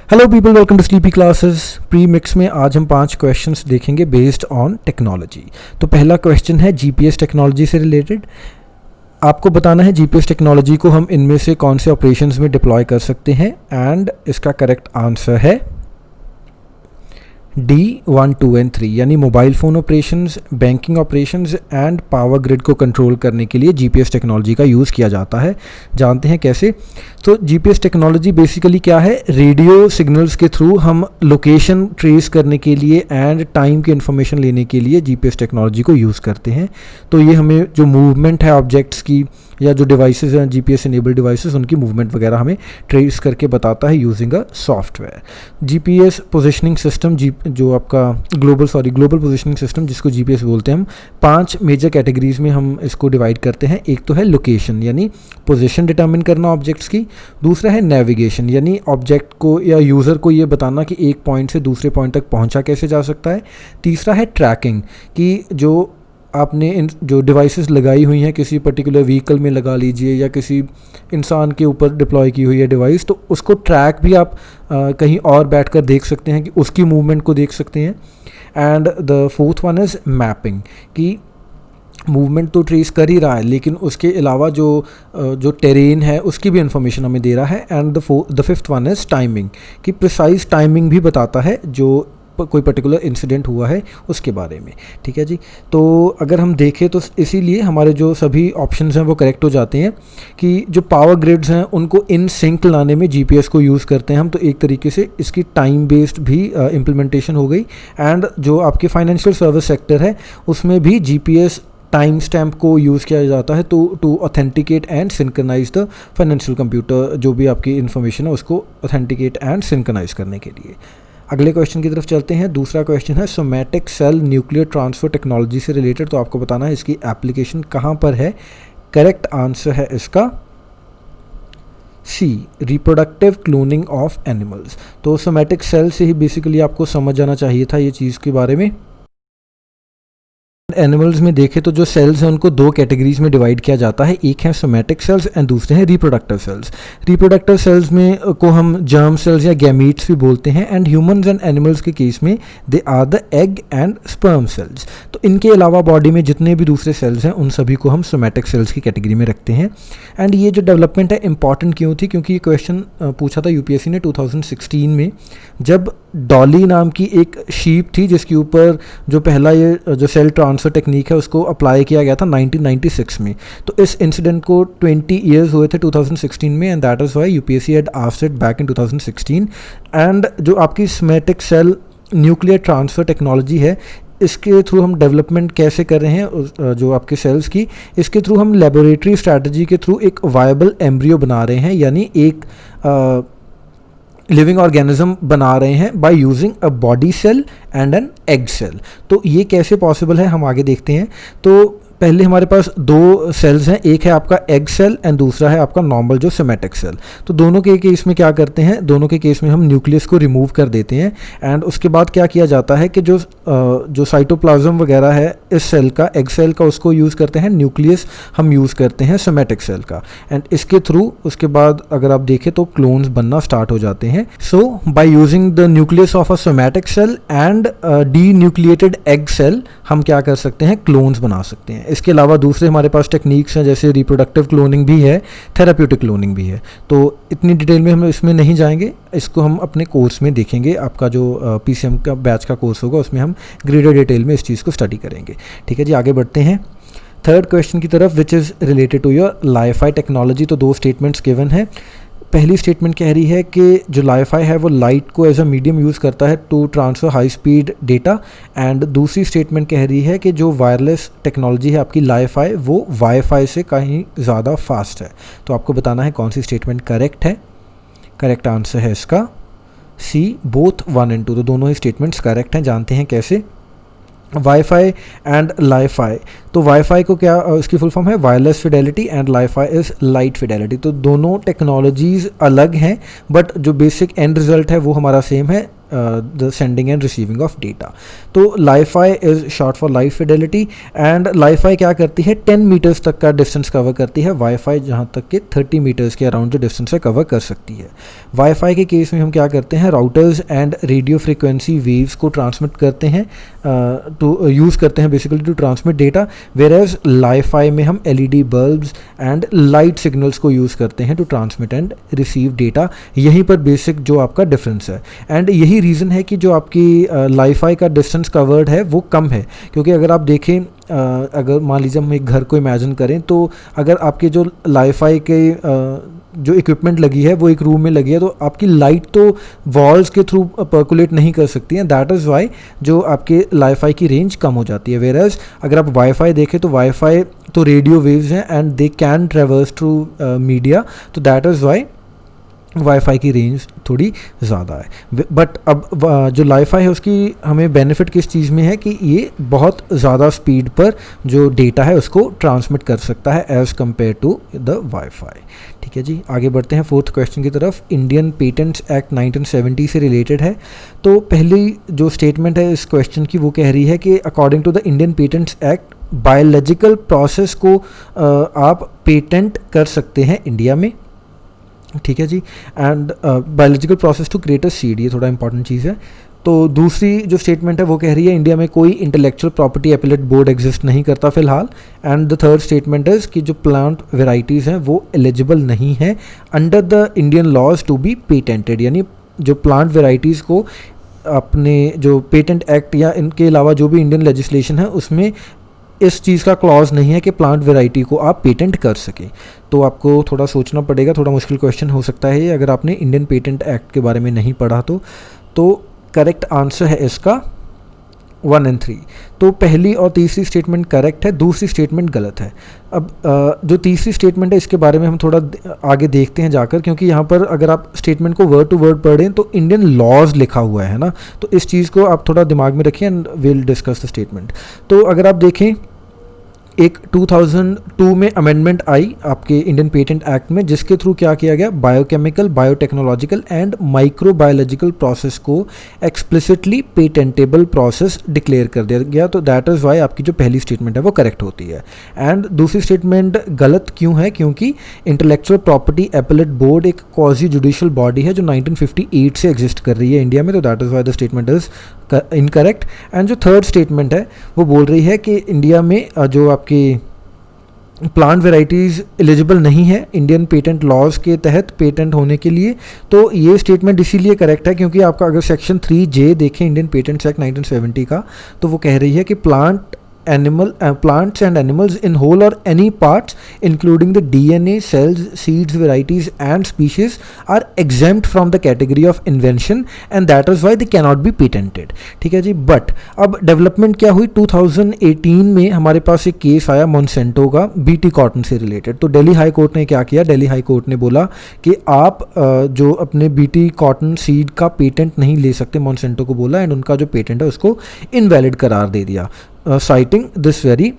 Hello people, welcome to Sleepy Classes. Premix में आज हम 5 क्वेश्चंस देखेंगे बेस्ड ऑन टेक्नोलॉजी। तो पहला क्वेश्चन है जीपीएस टेक्नोलॉजी से रिलेटेड। आपको बताना है जीपीएस टेक्नोलॉजी को हम इनमें से कौन से ऑपरेशंस में डिप्लॉय कर सकते हैं, एंड इसका करेक्ट आंसर है डी 1, 2 एंड 3, यानी mobile phone operations, banking operations and power grid को कंट्रोल करने के लिए जीपीएस टेक्नोलॉजी का यूज़ किया जाता है। जानते हैं कैसे। तो जीपीएस टेक्नोलॉजी बेसिकली क्या है, रेडियो सिग्नल्स के थ्रू हम लोकेशन ट्रेस करने के लिए एंड टाइम की इन्फॉर्मेशन लेने के लिए जीपीएस टेक्नोलॉजी को यूज़ करते हैं। तो ये हमें जो मूवमेंट है ऑब्जेक्ट्स की या जो डिवाइसेस हैं जीपीएस इनेबल्ड डिवाइसेस, उनकी मूवमेंट वगैरह हमें ट्रेस करके बताता है using a software. GPS positioning system, जो आपका ग्लोबल पोजीशनिंग सिस्टम जिसको जीपीएस बोलते हैं, हम 5 मेजर कैटेगरीज में हम इसको डिवाइड करते हैं। एक तो है लोकेशन, यानी पोजीशन डिटरमिन करना ऑब्जेक्ट्स की। दूसरा है नेविगेशन, यानी ऑब्जेक्ट को या यूज़र को ये बताना कि एक पॉइंट से दूसरे पॉइंट तक पहुंचा कैसे जा सकता है। तीसरा है ट्रैकिंग, कि जो आपने इन जो डिवाइसेस लगाई हुई हैं किसी पर्टिकुलर व्हीकल में लगा लीजिए या किसी इंसान के ऊपर डिप्लॉय की हुई है डिवाइस, तो उसको ट्रैक भी आप कहीं और बैठकर देख सकते हैं, कि उसकी मूवमेंट को देख सकते हैं। And the fourth one is mapping, कि मूवमेंट तो ट्रेस कर ही रहा है लेकिन उसके अलावा जो टेरेन है उसकी भी इंफॉर्मेशन हमें दे रहा है। And the fifth one is timing, कि प्रिसाइज टाइमिंग भी बताता है जो कोई पर्टिकुलर इंसिडेंट हुआ है उसके बारे में। ठीक है जी। तो अगर हम देखें तो इसीलिए हमारे जो सभी ऑप्शंस हैं वो करेक्ट हो जाते हैं, कि जो पावर ग्रिड्स हैं उनको इन सिंक लाने में जीपीएस को यूज़ करते हैं हम। तो एक तरीके से इसकी टाइम बेस्ड भी इम्प्लीमेंटेशन हो गई। एंड जो आपके फाइनेंशियल सर्विस सेक्टर है उसमें भी जीपीएस टाइम स्टैम्प को यूज़ किया जाता है to authenticate and synchronise the financial computer, जो भी आपकी इन्फॉर्मेशन है उसको ऑथेंटिकेट एंड सिंक्रनाइज करने के लिए। अगले क्वेश्चन की तरफ चलते हैं। दूसरा क्वेश्चन है somatic cell nuclear transfer technology से रिलेटेड। तो आपको बताना है इसकी एप्लीकेशन कहाँ पर है। करेक्ट आंसर है इसका सी, रिप्रोडक्टिव क्लोनिंग ऑफ एनिमल्स। तो सोमैटिक सेल से ही बेसिकली आपको समझ जाना चाहिए था ये चीज़ के बारे में। एनिमल्स में देखें तो जो सेल्स हैं उनको 2 कैटेगरीज में डिवाइड किया जाता है। एक है सोमैटिक सेल्स एंड दूसरे हैं रिप्रोडक्टिव सेल्स। रिप्रोडक्टिव सेल्स में को हम जर्म सेल्स या गैमीट्स भी बोलते हैं। एंड ह्यूमंस एंड एनिमल्स के केस में they are the egg and sperm cells. तो इनके अलावा बॉडी में जितने भी दूसरे सेल्स हैं उन सभी को हम सोमैटिक सेल्स की कैटेगरी में रखते हैं। एंड ये जो डेवलपमेंट है इंपॉर्टेंट क्यों थी, क्योंकि ये क्वेश्चन पूछा था यूपीएससी ने 2016 में, जब डॉली नाम की एक शीप थी जिसके ऊपर जो पहला ये जो सेल ट्रांसफ़र टेक्निक है उसको अप्लाई किया गया था 1996 में। तो इस इंसिडेंट को 20 ईयर्स हुए थे 2016 में, and that is why UPSC had asked it back in 2016। And जो आपकी somatic cell nuclear transfer technology है, इसके थ्रू हम डेवलपमेंट कैसे कर रहे हैं जो आपके सेल्स की, इसके थ्रू हम लेबोरेटरी स्ट्रैटेजी के थ्रू एक वायबल एम्ब्रियो बना रहे हैं, यानी एक लिविंग ऑर्गेनिज्म बना रहे हैं by using a body cell and an egg cell. तो ये कैसे पॉसिबल है हम आगे देखते हैं। तो पहले हमारे पास 2 सेल्स हैं, एक है आपका एग सेल एंड दूसरा है आपका नॉर्मल जो सोमैटिक सेल। तो दोनों के केस में क्या करते हैं, दोनों के केस में हम न्यूक्लियस को रिमूव कर देते हैं। एंड उसके बाद क्या किया जाता है कि जो साइटोप्लाज्म वगैरह है इस सेल का, एग सेल का, उसको यूज़ करते हैं। न्यूक्लियस हम यूज़ करते हैं सोमैटिक सेल का। एंड इसके थ्रू उसके बाद अगर आप देखें तो क्लोन्स बनना स्टार्ट हो जाते हैं। So by using the nucleus of a somatic cell and denucleated egg cell हम क्या कर सकते हैं, क्लोन्स बना सकते हैं। इसके अलावा दूसरे हमारे पास टेक्निक्स हैं, जैसे रिप्रोडक्टिव क्लोनिंग भी है, थेराप्यूटिक क्लोनिंग भी है। तो इतनी डिटेल में हम इसमें नहीं जाएंगे, इसको हम अपने कोर्स में देखेंगे। आपका जो पीसीएम का बैच का कोर्स होगा उसमें हम ग्रेटर डिटेल में इस चीज़ को स्टडी करेंगे। ठीक है जी, आगे बढ़ते हैं थर्ड क्वेश्चन की तरफ, which is related to your LiFi technology. तो 2 स्टेटमेंट्स गिवन है। पहली स्टेटमेंट कह रही है कि जो लाइफाई है वो लाइट को एज अ मीडियम यूज़ करता है to transfer high speed data. And दूसरी स्टेटमेंट कह रही है कि जो वायरलेस टेक्नोलॉजी है आपकी लाइफाई, वो वाईफाई से कहीं ज़्यादा फास्ट है। तो आपको बताना है कौन सी स्टेटमेंट करेक्ट है। करेक्ट आंसर है इसका सी, बोथ 1 and 2। तो दोनों ही स्टेटमेंट्स करेक्ट हैं। जानते हैं कैसे। वाईफाई एंड लाइफाई, तो वाईफाई को क्या इसकी फुल फॉर्म है wireless Fidelity and Li-Fi is light Fidelity. तो दोनों टेक्नोलॉजीज़ अलग हैं बट जो बेसिक एंड रिजल्ट है वो हमारा सेम है। The sending and receiving of data. तो LiFi is short for life fidelity, and LiFi क्या करती है 10 मीटर्स तक का डिस्टेंस कवर करती है, वाईफाई जहाँ तक कि 30 मीटर्स के अराउंड जो डिस्टेंस है कवर कर सकती है। वाईफाई के केस में हम क्या करते हैं, routers and radio frequency waves को ट्रांसमिट करते हैं, टू यूज़ करते हैं basically to transmit data, whereas LiFi में हम LED bulbs and light signals को यूज़ करते हैं to transmit and receive data. यहीं पर बेसिक जो आपका डिफरेंस है, एंड यही रीज़न है कि जो आपकी लाईफाई का डिस्टेंस कवर्ड है वो कम है, क्योंकि अगर आप देखें अगर मान लीजिए हम एक घर को इमेजिन करें, तो अगर आपके जो लाईफाई के जो इक्विपमेंट लगी है वो एक रूम में लगी है, तो आपकी लाइट तो वॉल्स के थ्रू पर्कुलेट नहीं कर सकती है, दैट इज़ वाई जो आपके लाईफाई की रेंज कम हो जाती है। वेयर एज अगर आप वाईफाई देखें तो वाईफाई तो रेडियो वेव्स हैं and they can ट्रेवर्स through media, तो दैट इज़ वाई वाईफाई की रेंज थोड़ी ज़्यादा है। बट अब जो लाईफाई है उसकी हमें बेनिफिट किस चीज़ में है कि ये बहुत ज़्यादा स्पीड पर जो डेटा है उसको ट्रांसमिट कर सकता है as compare to the WiFi. ठीक है जी, आगे बढ़ते हैं फोर्थ क्वेश्चन की तरफ। इंडियन पेटेंट्स एक्ट 1970 से रिलेटेड है। तो पहली जो स्टेटमेंट है इस क्वेश्चन की वो कह रही है कि according to the Indian patents act biological process को आप पेटेंट कर सकते हैं इंडिया में। ठीक है जी, and biological process to create a seed, ये थोड़ा इंपॉर्टेंट चीज़ है। तो दूसरी जो स्टेटमेंट है वो कह रही है इंडिया में कोई intellectual property appellate board exist नहीं करता फिलहाल। And the third statement is कि जो प्लांट वेराइटीज़ हैं वो एलिजिबल नहीं है under the Indian laws to be patented, यानी जो प्लांट वेराइटीज़ को अपने जो पेटेंट एक्ट या इनके अलावा जो भी इंडियन लेजिस्लेशन है उसमें इस चीज़ का क्लॉज नहीं है कि प्लांट वेराइटी को आप पेटेंट कर सकें। तो आपको थोड़ा सोचना पड़ेगा, थोड़ा मुश्किल क्वेश्चन हो सकता है ये अगर आपने इंडियन पेटेंट एक्ट के बारे में नहीं पढ़ा तो करेक्ट आंसर है इसका 1 और 3। तो पहली और तीसरी स्टेटमेंट करेक्ट है, दूसरी स्टेटमेंट गलत है। अब जो तीसरी स्टेटमेंट है इसके बारे में हम थोड़ा आगे देखते हैं जाकर, क्योंकि यहाँ पर अगर आप स्टेटमेंट को वर्ड टू वर्ड पढ़ें तो इंडियन लॉज लिखा हुआ है ना, तो इस चीज़ को आप थोड़ा दिमाग में रखिए and will discuss the statement. तो अगर आप देखें एक 2002 में अमेंडमेंट आई आपके इंडियन पेटेंट एक्ट में, जिसके थ्रू क्या किया गया, biochemical, biotechnological and microbiological process को एक्सप्लिसिटली पेटेंटेबल प्रोसेस डिक्लेयर कर दिया गया। तो दैट इज़ वाई आपकी जो पहली स्टेटमेंट है वो करेक्ट होती है। एंड दूसरी स्टेटमेंट गलत क्यों है, क्योंकि इंटेलेक्चुअल प्रॉपर्टी एपेलेट बोर्ड एक क्वाजी जुडिशियल बॉडी है जो 1958 से एग्जिस्ट कर रही है इंडिया में, तो that is why the statement is incorrect. And जो थर्ड स्टेटमेंट है वो बोल रही है कि इंडिया में जो आपकी प्लांट वेराइटीज़ एलिजिबल नहीं है इंडियन पेटेंट लॉज के तहत पेटेंट होने के लिए। तो ये स्टेटमेंट इसीलिए करेक्ट है क्योंकि आपका अगर सेक्शन 3J देखें इंडियन पेटेंट्स एक्ट 1970 का, तो वो कह रही है कि plants and animals in whole or any parts including the DNA, cells, seeds, varieties and species are exempt from the category of invention and that is why they cannot be patented। ठीक है जी। But अब development क्या हुई, 2018 में हमारे पास एक case आया Monsanto का बीटी कॉटन से रिलेटेड। तो दिल्ली हाई कोर्ट ने क्या किया, दिल्ली हाई कोर्ट ने बोला कि आप जो अपने बीटी कॉटन सीड का पेटेंट नहीं ले सकते, मोनसेंटो को बोला, एंड उनका जो पेटेंट है उसको इनवैलिड करार दे दिया, citing this very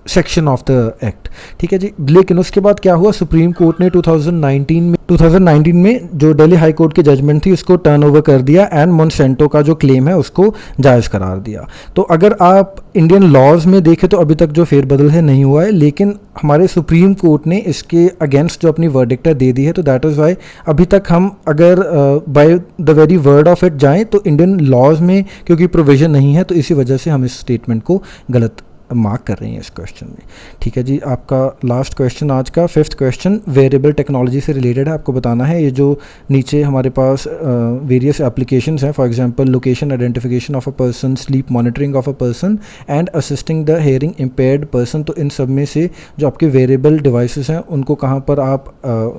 section of the act. ठीक है जी। लेकिन उसके बाद क्या हुआ, सुप्रीम कोर्ट ने 2019 में जो दिल्ली हाई कोर्ट की जजमेंट थी उसको टर्न ओवर कर दिया एंड मोनसेंटो का जो क्लेम है उसको जायज़ करार दिया। तो अगर आप इंडियन लॉज में देखें तो अभी तक जो फेरबदल है नहीं हुआ है, लेकिन हमारे सुप्रीम कोर्ट ने इसके अगेंस्ट जो अपनी वर्डिक्ट दे दी है, तो दैट इज़ वाई अभी तक हम अगर by the very word of it जाएँ तो इंडियन लॉज में क्योंकि प्रोविज़न नहीं है, तो इसी वजह से हम इस स्टेटमेंट को गलत मार्क कर रही हैं इस क्वेश्चन में। ठीक है जी। आपका लास्ट क्वेश्चन आज का 5th क्वेश्चन वेरिएबल टेक्नोलॉजी से रिलेटेड है। आपको बताना है ये जो नीचे हमारे पास वेरियस एप्लीकेशंस हैं, for example location identification of a person, sleep monitoring of a person and assisting the hearing impaired person. तो इन सब में से जो आपके वेरिएबल डिवाइसेस हैं उनको कहाँ पर आप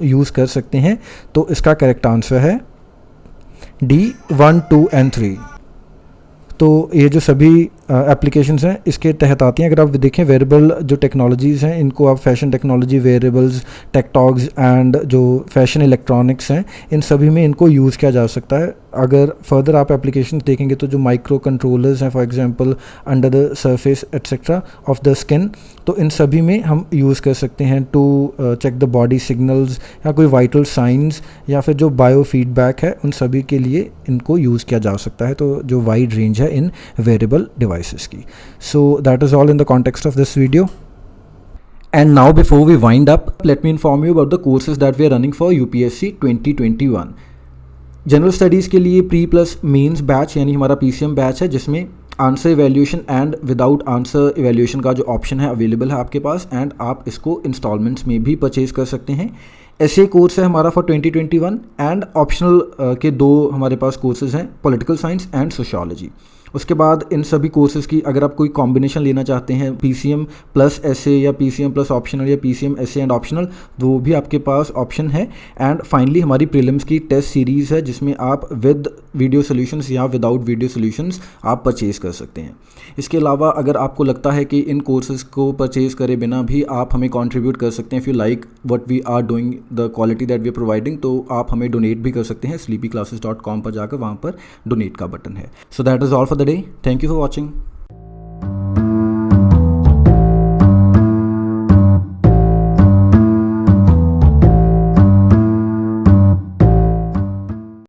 यूज़ कर सकते हैं, तो इसका करेक्ट आंसर है D, 1, 2 and 3। तो ये जो सभी एप्लीकेशंस हैं इसके तहत आती हैं। अगर आप देखें वेरेबल जो टेक्नोलॉजीज़ हैं इनको आप fashion technology, wearables, Tech Talks and जो फैशन इलेक्ट्रॉनिक्स हैं इन सभी में इनको यूज़ किया जा सकता है। अगर फर्दर आप एप्लीकेशंस देखेंगे तो जो माइक्रो कंट्रोलर्स हैं for example under the surface etcetera of the skin, तो इन सभी में हम यूज़ कर सकते हैं to check the body signals या कोई वाइटल साइंस या फिर जो बायो फीडबैक है उन सभी के लिए इनको यूज़ किया जा सकता है। तो जो वाइड रेंज है इन वेरेबल डिवाइसेस की। So that is all in the context of this video. And now before we wind up, let me inform you about the courses that we are running for UPSC 2021. General studies के लिए pre plus mains batch यानी हमारा PCM batch है जिसमें answer evaluation and without answer evaluation का जो option है available है आपके पास, एंड आप इसको इंस्टॉलमेंट्स में भी परचेज कर सकते हैं। ऐसे कोर्स है हमारा फॉर 2021 एंड ऑप्शनल के 2 हमारे पास कोर्सेज हैं, पॉलिटिकल साइंस एंड सोशियोलॉजी। उसके बाद इन सभी कोर्सेज़ की अगर आप कोई कॉम्बिनेशन लेना चाहते हैं PCM प्लस एसए या PCM प्लस ऑप्शनल या PCM एसए एंड ऑप्शनल, वो भी आपके पास ऑप्शन है। एंड फाइनली हमारी प्रीलिम्स की टेस्ट सीरीज़ है जिसमें आप विद वीडियो सॉल्यूशंस या विदाउट वीडियो सॉल्यूशंस आप परचेज़ कर सकते हैं। इसके अलावा अगर आपको लगता है कि इन कोर्सेज़ को परचेज़ करे बिना भी आप हमें कंट्रीब्यूट कर सकते हैं, if you like what we are doing, the quality that we are providing, तो आप हमें डोनेट भी कर सकते हैं। sleepyclasses.com पर जाकर वहाँ पर डोनेट का बटन है। So that is all for the day. Thank you for watching.